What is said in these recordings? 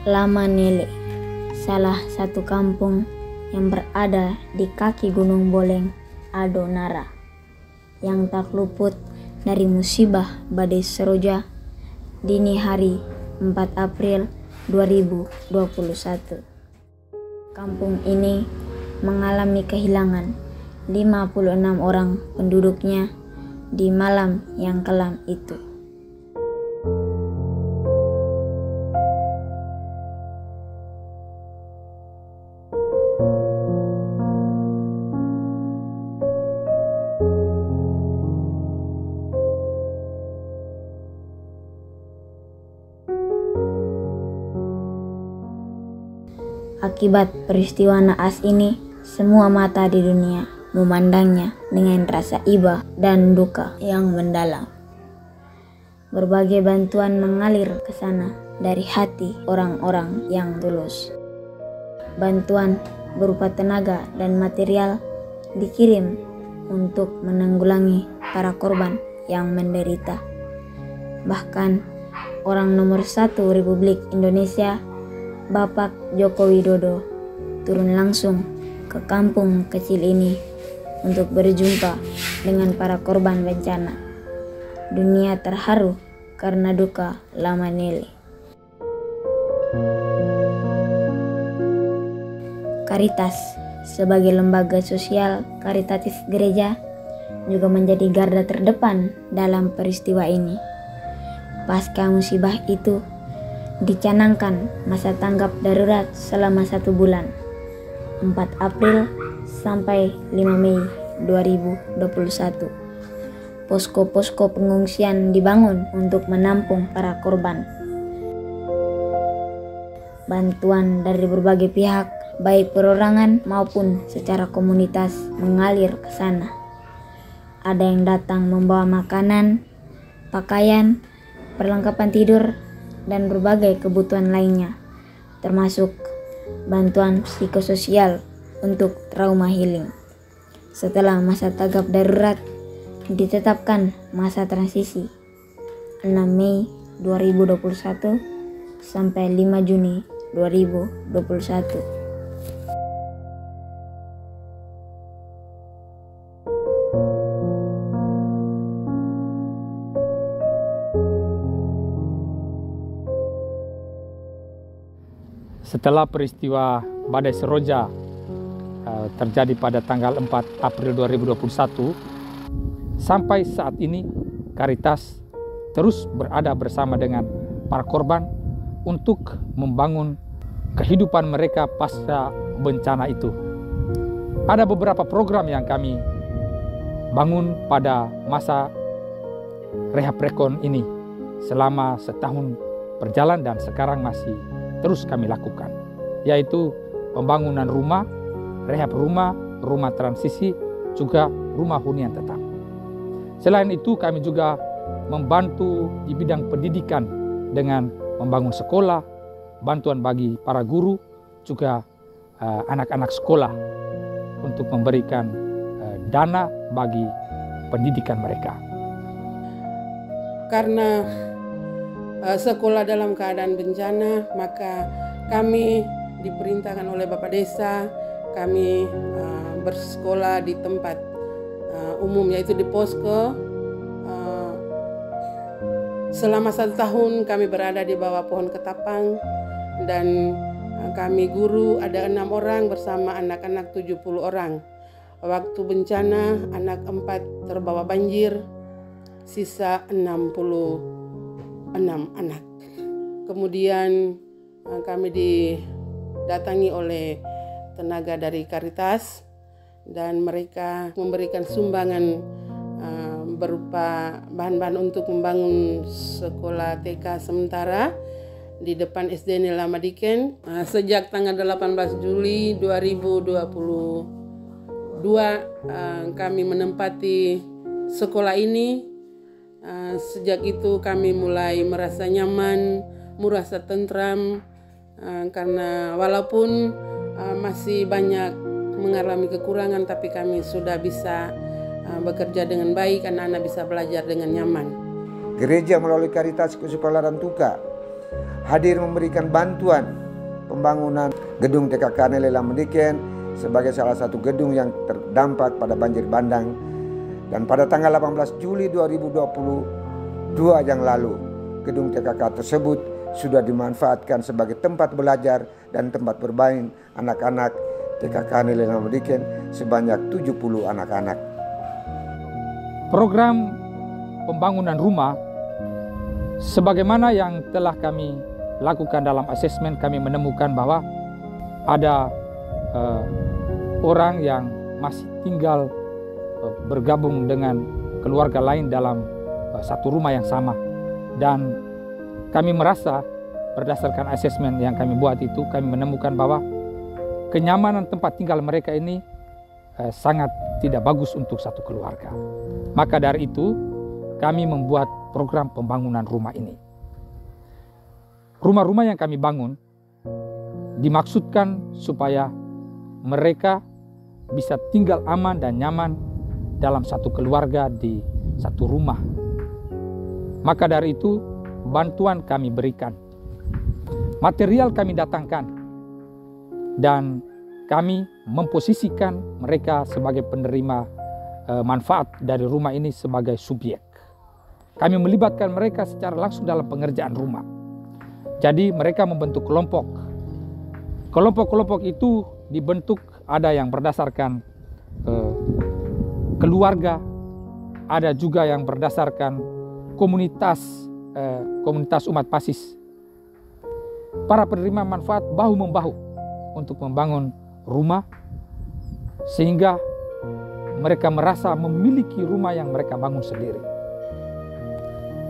Lamanele, salah satu kampung yang berada di kaki Gunung Boleng, Adonara, yang tak luput dari musibah badai Seroja dini hari 4 April 2021. Kampung ini mengalami kehilangan 56 orang penduduknya di malam yang kelam itu. Akibat peristiwa naas ini, semua mata di dunia memandangnya dengan rasa iba dan duka yang mendalam. Berbagai bantuan mengalir ke sana dari hati orang-orang yang tulus. Bantuan berupa tenaga dan material dikirim untuk menanggulangi para korban yang menderita. Bahkan orang nomor 1 Republik Indonesia, Bapak Joko Widodo, turun langsung ke kampung kecil ini untuk berjumpa dengan para korban bencana. Dunia terharu karena duka Lamanele. Caritas sebagai lembaga sosial karitatif gereja juga menjadi garda terdepan dalam peristiwa ini. Pasca musibah itu dicanangkan masa tanggap darurat selama 1 bulan, 4 April sampai 5 Mei 2021. Posko-posko pengungsian dibangun untuk menampung para korban. Bantuan dari berbagai pihak, baik perorangan maupun secara komunitas, mengalir ke sana. Ada yang datang membawa makanan, pakaian, perlengkapan tidur, dan berbagai kebutuhan lainnya, termasuk bantuan psikososial untuk trauma healing. Setelah masa tanggap darurat, ditetapkan masa transisi 6 Mei 2021 sampai 5 Juni 2021. Setelah peristiwa badai Seroja terjadi pada tanggal 4 April 2021, sampai saat ini Caritas terus berada bersama dengan para korban untuk membangun kehidupan mereka pasca bencana itu. Ada beberapa program yang kami bangun pada masa rehab rekon ini selama setahun berjalan dan sekarang masih terus kami lakukan, yaitu pembangunan rumah, rehab rumah, rumah transisi, juga rumah hunian tetap. Selain itu kami juga membantu di bidang pendidikan dengan membangun sekolah, bantuan bagi para guru, juga anak-anak sekolah untuk memberikan dana bagi pendidikan mereka. Karena sekolah dalam keadaan bencana, maka kami diperintahkan oleh Bapak Desa, kami bersekolah di tempat umum, yaitu di posko. Selama 1 tahun kami berada di bawah pohon ketapang, dan kami guru ada 6 orang bersama anak-anak 70 orang. Waktu bencana anak 4 terbawa banjir, sisa 66 anak. Kemudian kami didatangi oleh tenaga dari Caritas, dan mereka memberikan sumbangan berupa bahan-bahan untuk membangun sekolah TK sementara di depan SD Nela Madiken. Sejak tanggal 18 Juli 2022 kami menempati sekolah ini. Sejak itu kami mulai merasa nyaman, merasa tentram, karena walaupun masih banyak mengalami kekurangan, tapi kami sudah bisa bekerja dengan baik, anak-anak bisa belajar dengan nyaman. Gereja melalui Caritas Kesukaran Tuka hadir memberikan bantuan pembangunan gedung TKK Nela Mediken sebagai salah satu gedung yang terdampak pada banjir bandang. Dan pada tanggal 18 Juli 2022 yang lalu, gedung TKK tersebut sudah dimanfaatkan sebagai tempat belajar dan tempat bermain anak-anak TKK Nela Mediken sebanyak 70 anak-anak. Program pembangunan rumah sebagaimana yang telah kami lakukan dalam asesmen, kami menemukan bahwa ada orang yang masih tinggal bergabung dengan keluarga lain dalam satu rumah yang sama, dan kami merasa berdasarkan asesmen yang kami buat itu, kami menemukan bahwa kenyamanan tempat tinggal mereka ini sangat tidak bagus untuk satu keluarga. Maka dari itu kami membuat program pembangunan rumah ini. Rumah-rumah yang kami bangun dimaksudkan supaya mereka bisa tinggal aman dan nyaman dalam satu keluarga di satu rumah. Maka dari itu bantuan kami berikan, material kami datangkan, dan kami memposisikan mereka sebagai penerima manfaat dari rumah ini sebagai subjek. Kami melibatkan mereka secara langsung dalam pengerjaan rumah. Jadi mereka membentuk kelompok. Kelompok-kelompok itu dibentuk, ada yang berdasarkan keluarga, ada juga yang berdasarkan komunitas umat Pasis. Para penerima manfaat bahu-membahu untuk membangun rumah sehingga mereka merasa memiliki rumah yang mereka bangun sendiri.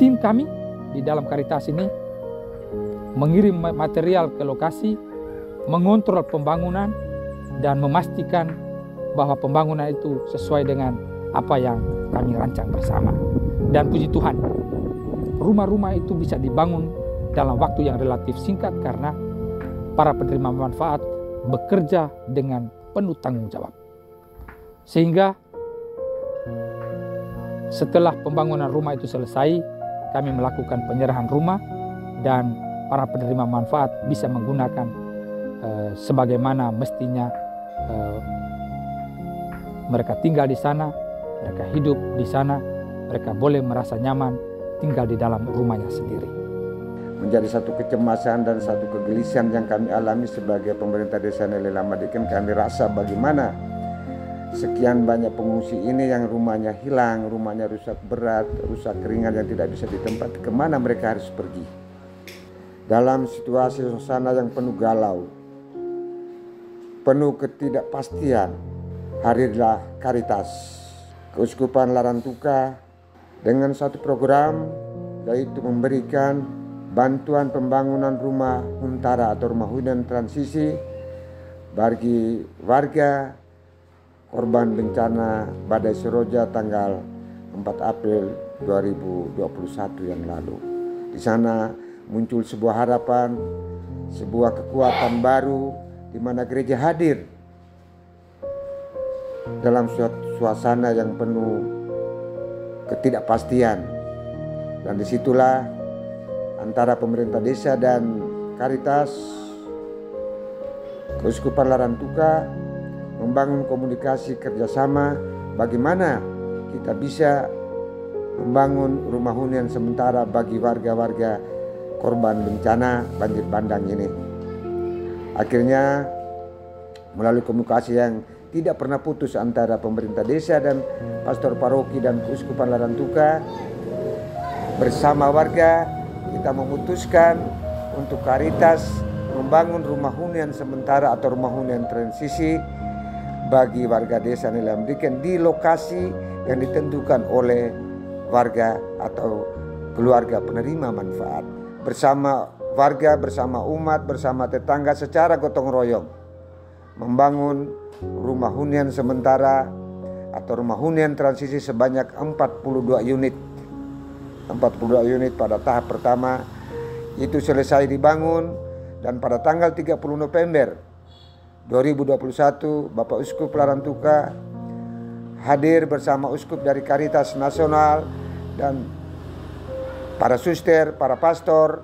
Tim kami di dalam Caritas ini mengirim material ke lokasi, mengontrol pembangunan, dan memastikan bahwa pembangunan itu sesuai dengan apa yang kami rancang bersama. Dan puji Tuhan, rumah-rumah itu bisa dibangun dalam waktu yang relatif singkat karena para penerima manfaat bekerja dengan penuh tanggung jawab. Sehingga setelah pembangunan rumah itu selesai, kami melakukan penyerahan rumah dan para penerima manfaat bisa menggunakan sebagaimana mestinya mereka tinggal di sana, mereka hidup di sana, mereka boleh merasa nyaman tinggal di dalam rumahnya sendiri. Menjadi satu kecemasan dan satu kegelisahan yang kami alami sebagai pemerintah desa Nela Mediken. Kami rasa bagaimana sekian banyak pengungsi ini yang rumahnya hilang, rumahnya rusak berat, rusak ringan yang tidak bisa ditempati, kemana mereka harus pergi. Dalam situasi suasana yang penuh galau, penuh ketidakpastian, hadirlah Caritas Keuskupan Larantuka dengan satu program, yaitu memberikan bantuan pembangunan rumah huntara atau rumah hunian transisi bagi warga korban bencana Badai Seroja tanggal 4 April 2021 yang lalu. Di sana muncul sebuah harapan, sebuah kekuatan baru di mana gereja hadir dalam suasana yang penuh ketidakpastian. Dan disitulah antara pemerintah desa dan Caritas Keuskupan Larantuka membangun komunikasi kerjasama bagaimana kita bisa membangun rumah hunian sementara bagi warga-warga korban bencana banjir bandang ini. Akhirnya melalui komunikasi yang tidak pernah putus antara pemerintah desa dan pastor paroki dan Keuskupan Larantuka, bersama warga kita memutuskan untuk Caritas membangun rumah hunian sementara atau rumah hunian transisi bagi warga desa Nela Mediken di lokasi yang ditentukan oleh warga atau keluarga penerima manfaat. Bersama warga, bersama umat, bersama tetangga secara gotong royong membangun rumah hunian sementara atau rumah hunian transisi sebanyak 42 unit. 42 unit pada tahap pertama itu selesai dibangun, dan pada tanggal 30 November 2021 Bapak Uskup Larantuka hadir bersama uskup dari Caritas Nasional dan para suster, para pastor,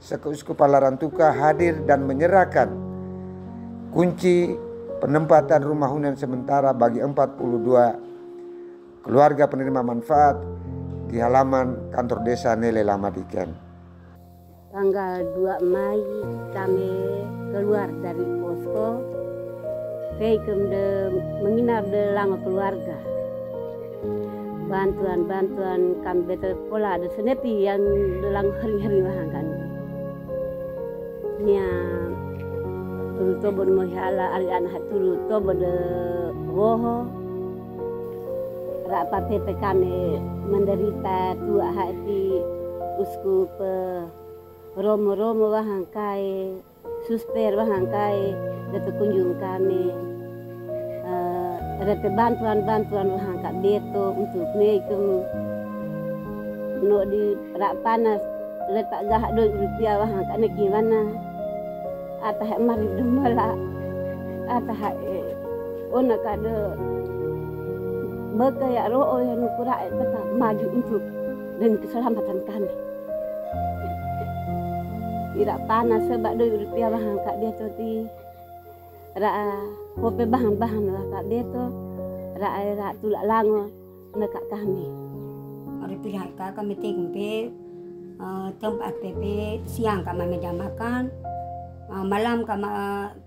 Sekeuskupan Larantuka hadir dan menyerahkan kunci penempatan rumah hunian sementara bagi 42 keluarga penerima manfaat di halaman kantor desa Nele Lamadiken. Tanggal 2 Mei kami keluar dari posko, menginap di lama keluarga. Bantuan kami betul pola ada senepi yang dalam hari-hari makan. Nia turu tobo mohala ari anak turu tobo de woho. Rapa pete kami menderita tua hati uskup romo-romo wahangkai susper wahangkai datu kunjung kami. Ada bantuan wahangka beto untuk mekum no di rak panas letak gahak ₹2 wahangka ne gimana atah mari demala atah ona kada bekaya roh yang kura tetap maju untuk dan keselamatan kami. Tidak panas sebab ₹2 wahangka beto ti ra kope bahan-bahan lah kak beto ra tulak lango nekak kami. Hari pihak kami tinggal tempat PP siang kami meja makan, malam kami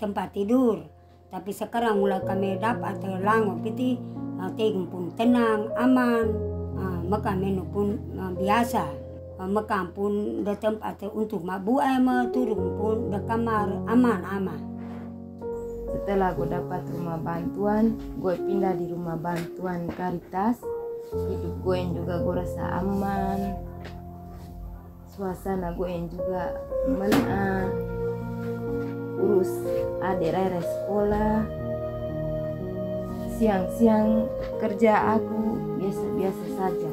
tempat tidur. Tapi sekarang mulai kami dapat lango piti tinggal pun tenang, aman, maka menu pun biasa. Maka pun ada tempat untuk mabuai turun pun ada kamar aman-aman. Setelah gue dapat rumah bantuan, gue pindah di rumah bantuan Caritas. Hidup gue yang juga gue rasa aman. Suasana gue yang juga urus adik Rere sekolah. Siang-siang kerja aku biasa-biasa saja.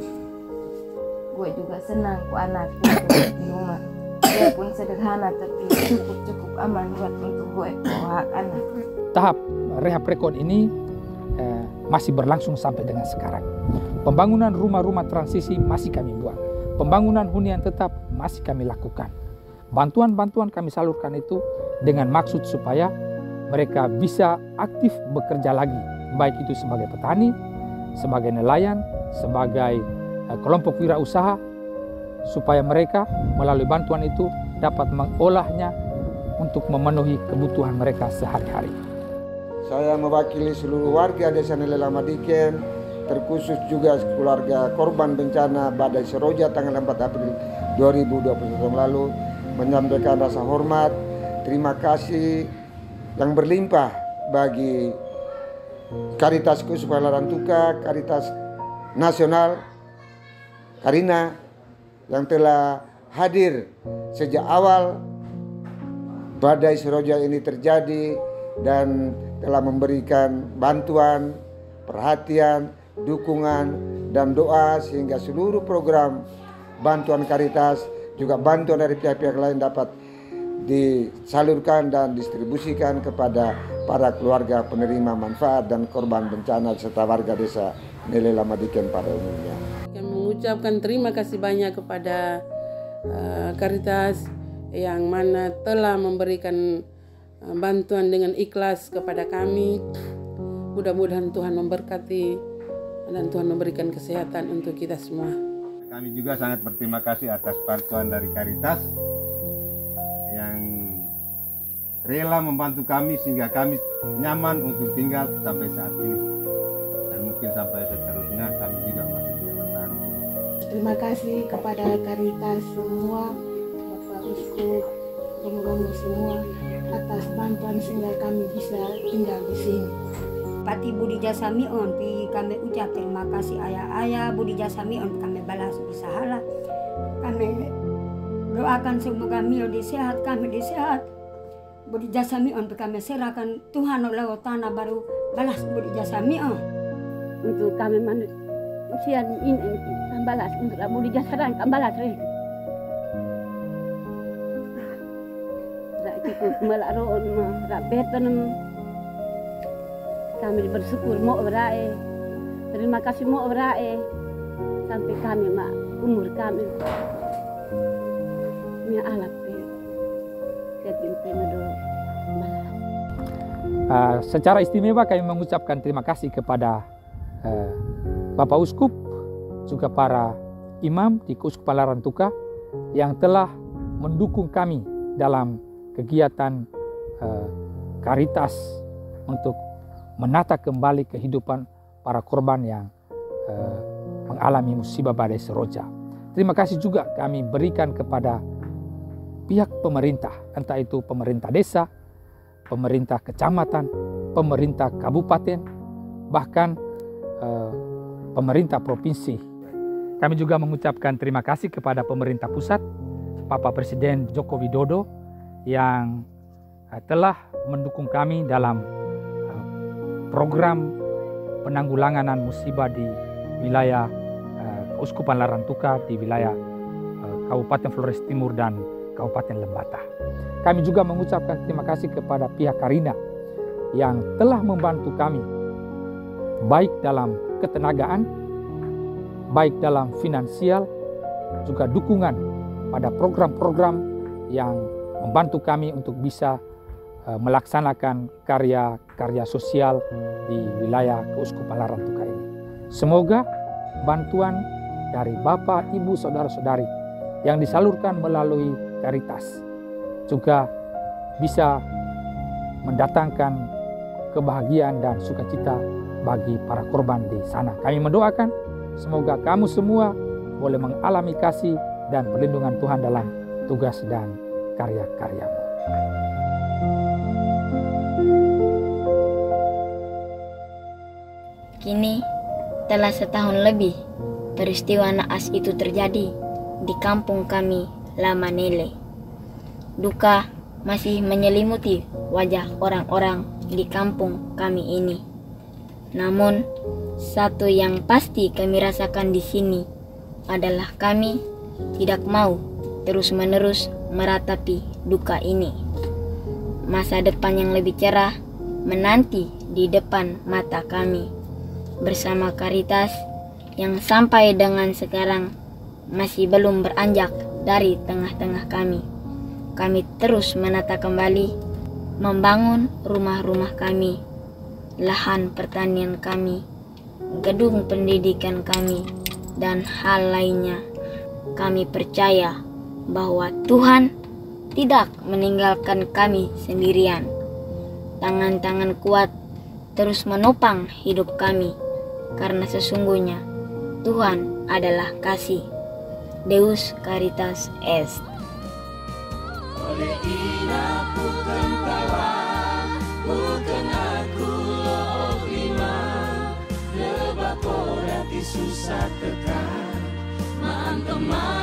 Gue juga senang ku anakku di rumah. Dia pun sederhana tapi cukup aman buat untuk gue hak anak. Tahap rehab rekon ini masih berlangsung sampai dengan sekarang. Pembangunan rumah-rumah transisi masih kami buat. Pembangunan hunian tetap masih kami lakukan. Bantuan-bantuan kami salurkan itu dengan maksud supaya mereka bisa aktif bekerja lagi. Baik itu sebagai petani, sebagai nelayan, sebagai kelompok wirausaha, supaya mereka melalui bantuan itu dapat mengolahnya untuk memenuhi kebutuhan mereka sehari-hari. Saya mewakili seluruh warga Desa Nele Lamadiken, terkhusus juga keluarga korban bencana Badai Seroja tanggal 4 April 2021 lalu, menyampaikan rasa hormat, terima kasih yang berlimpah bagi Caritas Keuskupan Larantuka, Caritas Nasional, Karina, yang telah hadir sejak awal Badai Seroja ini terjadi dan telah memberikan bantuan, perhatian, dukungan, dan doa sehingga seluruh program bantuan Caritas juga bantuan dari pihak-pihak lain dapat disalurkan dan distribusikan kepada para keluarga penerima manfaat dan korban bencana serta warga desa Nele Lamadiken pada umumnya. Kami mengucapkan terima kasih banyak kepada Caritas yang mana telah memberikan bantuan dengan ikhlas kepada kami. Mudah-mudahan Tuhan memberkati dan Tuhan memberikan kesehatan untuk kita semua. Kami juga sangat berterima kasih atas bantuan dari Caritas yang rela membantu kami sehingga kami nyaman untuk tinggal sampai saat ini. Dan mungkin sampai seterusnya kami juga masih bisa bertahan. Terima kasih kepada Caritas semua, Bapak Uskup, romo-romo semua atas bantuan sehingga kami bisa tinggal di sini. Pati Budi Jasa Mion, kami ucap terima kasih ayah-ayah Budi Jasa Mion, kami balas usaha. Kami doakan semoga Mio disehat, kami disehat. Budi Jasa Mion kami serahkan Tuhan lewat tanah baru balas Budi Jasa Mion. Untuk kami manusia ini kan balas untuk Budi Jasa dan kan balas cukup melaron rapetan kami bersyukur mau berai terima kasih mau berai sampai kami umur kami alat Secara istimewa kami mengucapkan terima kasih kepada Bapak Uskup, juga para imam di Keuskupan Larantuka yang telah mendukung kami dalam kegiatan Caritas untuk menata kembali kehidupan para korban yang mengalami musibah badai Seroja. Terima kasih juga kami berikan kepada pihak pemerintah, entah itu pemerintah desa, pemerintah kecamatan, pemerintah kabupaten, bahkan pemerintah provinsi. Kami juga mengucapkan terima kasih kepada pemerintah pusat, Bapak Presiden Joko Widodo yang telah mendukung kami dalam program penanggulangan musibah di wilayah Keuskupan Larantuka, di wilayah Kabupaten Flores Timur dan Kabupaten Lembata. Kami juga mengucapkan terima kasih kepada pihak Karina yang telah membantu kami baik dalam ketenagaan, baik dalam finansial, juga dukungan pada program-program yang membantu kami untuk bisa melaksanakan karya-karya sosial di wilayah Keuskupan Larantuka ini. Semoga bantuan dari Bapak, Ibu, Saudara-saudari yang disalurkan melalui Caritas juga bisa mendatangkan kebahagiaan dan sukacita bagi para korban di sana. Kami mendoakan semoga kamu semua boleh mengalami kasih dan perlindungan Tuhan dalam tugas dan karya-karyamu. Kini telah setahun lebih peristiwa naas itu terjadi di kampung kami, Lamanele. Duka masih menyelimuti wajah orang-orang di kampung kami ini. Namun, satu yang pasti kami rasakan di sini adalah kami tidak mau terus-menerus meratapi duka ini. Masa depan yang lebih cerah menanti di depan mata kami. Bersama Caritas yang sampai dengan sekarang masih belum beranjak dari tengah-tengah kami. Kami terus menata kembali, membangun rumah-rumah kami, lahan pertanian kami, gedung pendidikan kami, dan hal lainnya. Kami percaya bahwa Tuhan tidak meninggalkan kami sendirian. Tangan-tangan kuat terus menopang hidup kami, karena sesungguhnya Tuhan adalah kasih. Deus Caritas Est. Oleh ina bukan kawan, bukan aku loh iman, lebak orang susah tekan, maan teman.